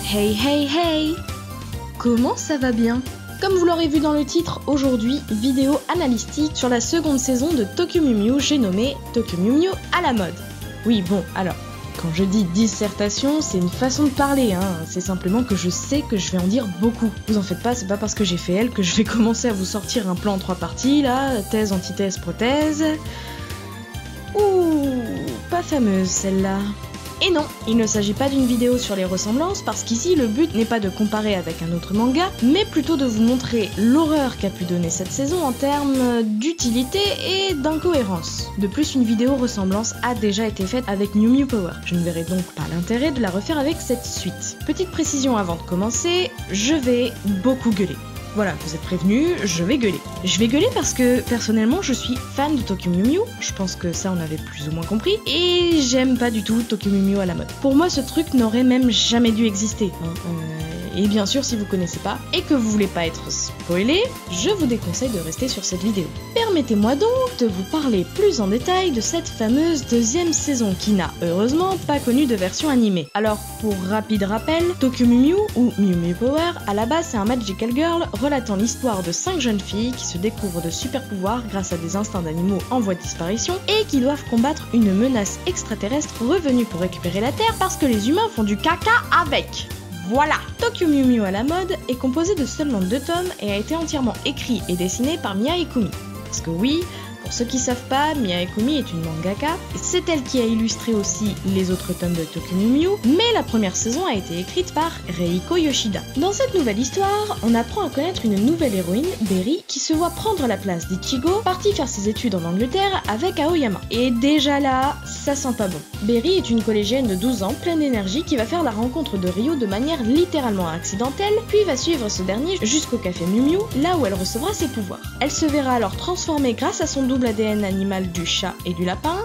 Hey hey hey! Comment ça va bien? Comme vous l'aurez vu dans le titre, aujourd'hui, vidéo analytique sur la seconde saison de Tokyo Mew Mew, j'ai nommé Tokyo Mew Mew à la mode. Oui bon, alors, quand je dis dissertation, c'est une façon de parler, c'est simplement que je sais que je vais en dire beaucoup. Vous en faites pas, c'est pas parce que j'ai fait elle que je vais commencer à vous sortir un plan en 3 parties, là, thèse, antithèse, prothèse... Ouh, pas fameuse celle-là. Et non, il ne s'agit pas d'une vidéo sur les ressemblances parce qu'ici le but n'est pas de comparer avec un autre manga, mais plutôt de vous montrer l'horreur qu'a pu donner cette saison en termes d'utilité et d'incohérence. De plus, une vidéo ressemblance a déjà été faite avec Mew Mew Power. Je ne verrai donc pas l'intérêt de la refaire avec cette suite. Petite précision avant de commencer, je vais beaucoup gueuler. Voilà, vous êtes prévenus, je vais gueuler. Je vais gueuler parce que, personnellement, je suis fan de Tokyo Mew Mew, je pense que ça on avait plus ou moins compris, et j'aime pas du tout Tokyo Mew Mew à la mode. Pour moi, ce truc n'aurait même jamais dû exister. Et bien sûr, si vous connaissez pas, et que vous voulez pas être spoilé, je vous déconseille de rester sur cette vidéo. Permettez-moi donc de vous parler plus en détail de cette fameuse deuxième saison qui n'a, heureusement, pas connu de version animée. Alors, pour rapide rappel, Tokyo Mew Mew, ou Mew Mew Power, à la base c'est un magical girl relatant l'histoire de 5 jeunes filles qui se découvrent de super pouvoirs grâce à des instincts d'animaux en voie de disparition et qui doivent combattre une menace extraterrestre revenue pour récupérer la Terre parce que les humains font du caca avec. Voilà! Tokyo Mew Mew à la mode est composé de seulement 2 tomes et a été entièrement écrit et dessiné par Mia Ikumi. Parce que oui, pour ceux qui savent pas, Mia Ikumi est une mangaka, et c'est elle qui a illustré aussi les autres tomes de Tokyo Mew Mew, mais la première saison a été écrite par Reiko Yoshida. Dans cette nouvelle histoire, on apprend à connaître une nouvelle héroïne, Berry, qui se voit prendre la place d'Ichigo, partie faire ses études en Angleterre avec Aoyama. Et déjà là, ça sent pas bon. Berry est une collégienne de 12 ans, pleine d'énergie, qui va faire la rencontre de Ryo de manière littéralement accidentelle, puis va suivre ce dernier jusqu'au café Mew Mew, là où elle recevra ses pouvoirs. Elle se verra alors transformée grâce à son double ADN animal du chat et du lapin,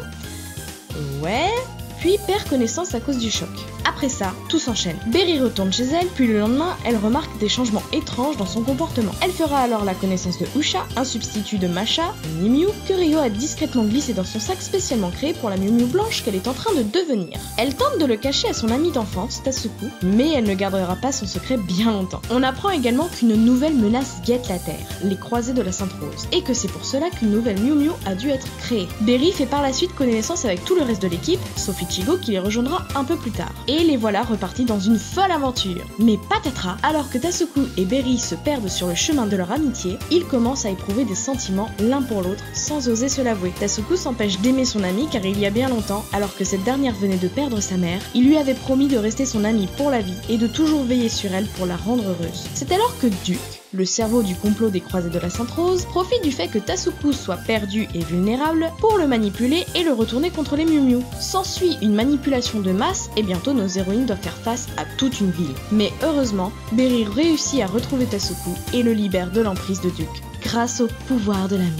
puis perd connaissance à cause du choc. Après ça, tout s'enchaîne. Berry retourne chez elle, puis le lendemain, elle remarque des changements étranges dans son comportement. Elle fera alors la connaissance de Usha, un substitut de Masha, Mew Mew, que Ryo a discrètement glissé dans son sac spécialement créé pour la Mew Mew blanche qu'elle est en train de devenir. Elle tente de le cacher à son amie d'enfance, Tasuku, mais elle ne gardera pas son secret bien longtemps. On apprend également qu'une nouvelle menace guette la Terre, les croisés de la Sainte Rose, et que c'est pour cela qu'une nouvelle Mew Mew a dû être créée. Berry fait par la suite connaissance avec tout le reste de l'équipe, sauf Ichigo qui les rejoindra un peu plus tard. Et les voilà repartis dans une folle aventure. Mais patatras, alors que Tasuku et Berry se perdent sur le chemin de leur amitié, ils commencent à éprouver des sentiments l'un pour l'autre sans oser se l'avouer. Tasuku s'empêche d'aimer son amie car il y a bien longtemps, alors que cette dernière venait de perdre sa mère, il lui avait promis de rester son amie pour la vie et de toujours veiller sur elle pour la rendre heureuse. C'est alors que Duke, le cerveau du complot des croisés de la Sainte Rose, profite du fait que Tasuku soit perdu et vulnérable pour le manipuler et le retourner contre les Mew Mew. S'ensuit une manipulation de masse et bientôt nos héroïnes doivent faire face à toute une ville. Mais heureusement, Berry réussit à retrouver Tasuku et le libère de l'emprise de Duke, grâce au pouvoir de l'amour.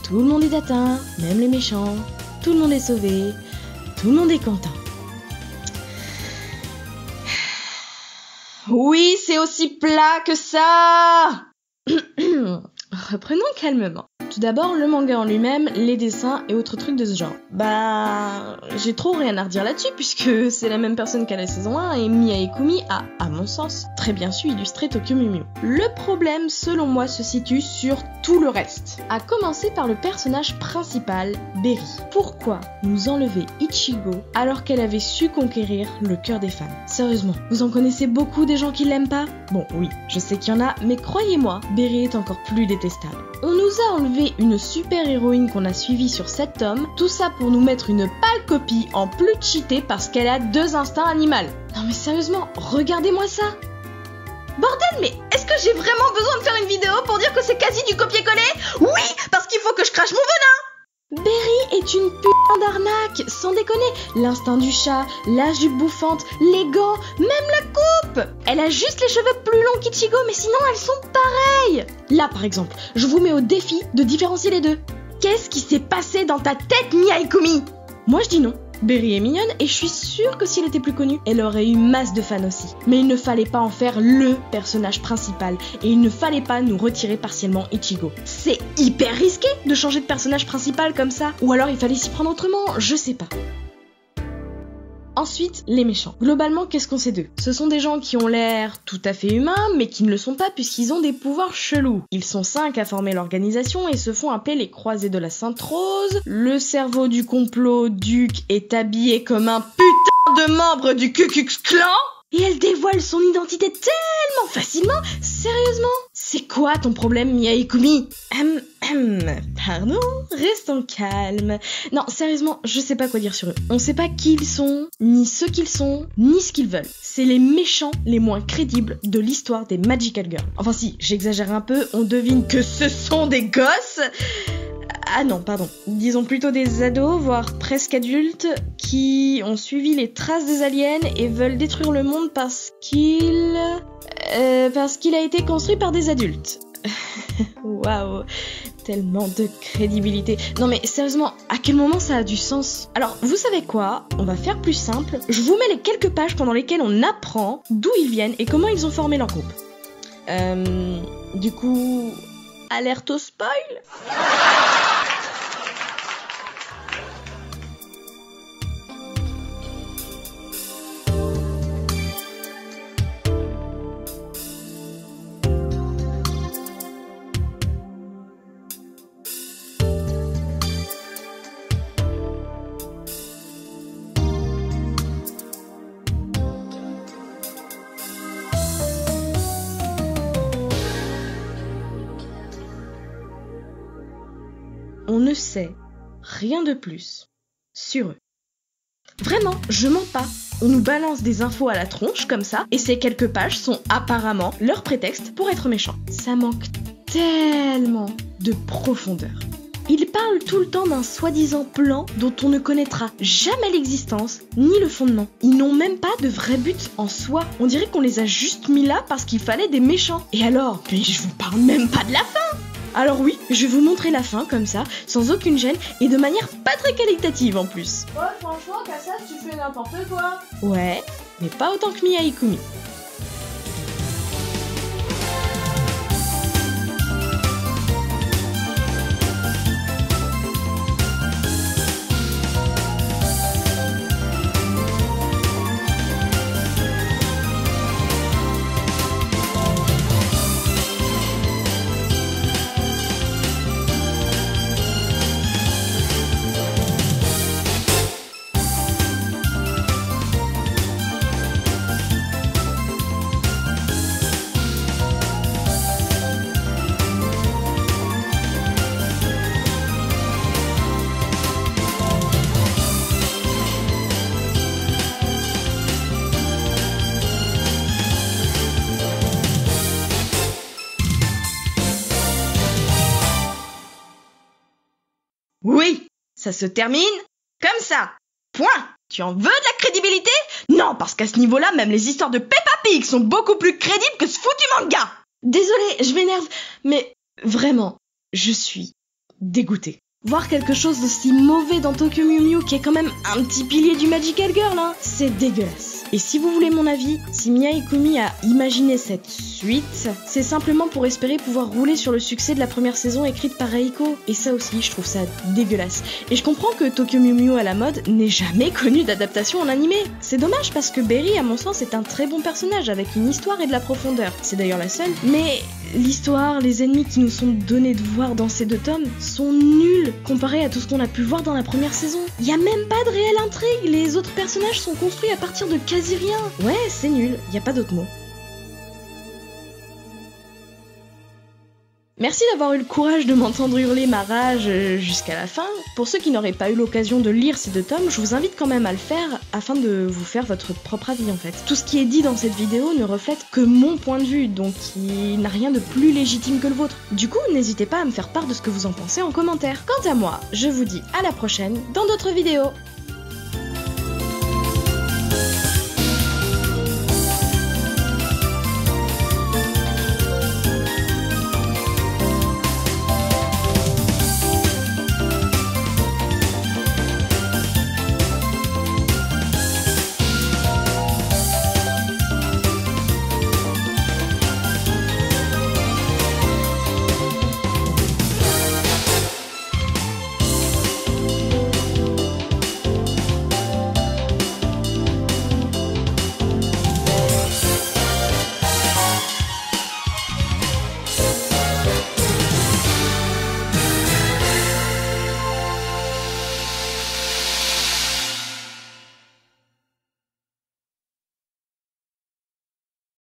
Tout le monde est atteint, même les méchants, tout le monde est sauvé, tout le monde est content. Oui, c'est aussi plat que ça. Reprenons calmement. Tout d'abord, le manga en lui-même, les dessins et autres trucs de ce genre. J'ai trop rien à redire là-dessus puisque c'est la même personne qu'à la saison 1 et Mia Ikumi a, à mon sens, très bien su illustrer Tokyo Mew Mew. Le problème, selon moi, se situe sur tout le reste. À commencer par le personnage principal, Berry. Pourquoi nous enlever Ichigo alors qu'elle avait su conquérir le cœur des femmes? Sérieusement, vous en connaissez beaucoup des gens qui l'aiment pas? Bon, oui, je sais qu'il y en a, mais croyez-moi, Berry est encore plus détestable. On nous a enlevé une super héroïne qu'on a suivie sur 7 tomes, tout ça pour nous mettre une pâle copie en plus cheatée parce qu'elle a 2 instincts animaux. Non mais sérieusement, regardez-moi ça. Bordel, mais est-ce que j'ai vraiment besoin de faire une vidéo pour dire que c'est quasi du copier-coller? Oui, parce qu'il faut que je crache mon venin. Berry est une putain d'arnaque, sans déconner. L'instinct du chat, la jupe bouffante, les gants, même la coupe. Elle a juste les cheveux plus longs qu'Ichigo, mais sinon elles sont pareilles. Là par exemple, je vous mets au défi de différencier les deux. Qu'est-ce qui s'est passé dans ta tête, Mia Ikumi? Moi je dis non. Berry est mignonne et je suis sûre que si elle était plus connue, elle aurait eu masse de fans aussi. Mais il ne fallait pas en faire LE personnage principal et il ne fallait pas nous retirer partiellement Ichigo. C'est hyper risqué de changer de personnage principal comme ça. Ou alors il fallait s'y prendre autrement, je sais pas. Ensuite, les méchants. Globalement, qu'est-ce qu'on sait d'eux? Ce sont des gens qui ont l'air tout à fait humains, mais qui ne le sont pas puisqu'ils ont des pouvoirs chelous. Ils sont 5 à former l'organisation et se font appeler les Croisés de la Sainte Rose. Le cerveau du complot, Duke, est habillé comme un putain de membre du Ku Klux Klan. Et elle dévoile son identité tellement facilement. Sérieusement? C'est quoi ton problème, Mia Ikumi? Pardon, restons calmes. Non, sérieusement, je sais pas quoi dire sur eux. On sait pas qui ils sont, ni ce qu'ils sont, ni ce qu'ils veulent. C'est les méchants les moins crédibles de l'histoire des Magical Girls. Enfin si, j'exagère un peu, on devine que ce sont des gosses. Ah non, pardon. Disons plutôt des ados, voire presque adultes, qui ont suivi les traces des aliens et veulent détruire le monde parce qu'il a été construit par des adultes. Waouh, tellement de crédibilité. Non mais sérieusement, à quel moment ça a du sens? Alors, vous savez quoi? On va faire plus simple. Je vous mets les quelques pages pendant lesquelles on apprend d'où ils viennent et comment ils ont formé leur groupe. Du coup, alerte au spoil? On ne sait rien de plus sur eux. Vraiment, je mens pas. On nous balance des infos à la tronche comme ça, et ces quelques pages sont apparemment leur prétexte pour être méchants. Ça manque tellement de profondeur. Ils parlent tout le temps d'un soi-disant plan dont on ne connaîtra jamais l'existence ni le fondement. Ils n'ont même pas de vrai but en soi. On dirait qu'on les a juste mis là parce qu'il fallait des méchants. Et alors, mais je vous parle même pas de la fin! Alors oui, je vais vous montrer la fin comme ça, sans aucune gêne et de manière pas très qualitative en plus. Ouais, franchement, Cassas, tu fais n'importe quoi. Ouais, mais pas autant que Mia Ikumi. Oui, ça se termine comme ça. Point. Tu en veux de la crédibilité? Non, parce qu'à ce niveau-là, même les histoires de Peppa Pig sont beaucoup plus crédibles que ce foutu manga. Désolée, je m'énerve, mais vraiment, je suis dégoûtée. Voir quelque chose d'aussi mauvais dans Tokyo Mew Mew, qui est quand même un petit pilier du Magical Girl, hein, c'est dégueulasse. Et si vous voulez mon avis, si Mia Ikumi a imaginé cette suite, c'est simplement pour espérer pouvoir rouler sur le succès de la première saison écrite par Reiko. Et ça aussi, je trouve ça dégueulasse. Et je comprends que Tokyo Mew Mew à la mode n'ait jamais connu d'adaptation en animé. C'est dommage parce que Berry, à mon sens, est un très bon personnage avec une histoire et de la profondeur. C'est d'ailleurs la seule. Mais l'histoire, les ennemis qui nous sont donnés de voir dans ces 2 tomes sont nuls comparé à tout ce qu'on a pu voir dans la première saison. Il y a même pas de réelle intrigue, les autres personnages sont construits à partir de quasi rien. Ouais, c'est nul, y a pas d'autre mot. Merci d'avoir eu le courage de m'entendre hurler ma rage jusqu'à la fin. Pour ceux qui n'auraient pas eu l'occasion de lire ces 2 tomes, je vous invite quand même à le faire afin de vous faire votre propre avis en fait. Tout ce qui est dit dans cette vidéo ne reflète que mon point de vue, donc il n'a rien de plus légitime que le vôtre. Du coup, n'hésitez pas à me faire part de ce que vous en pensez en commentaire. Quant à moi, je vous dis à la prochaine dans d'autres vidéos.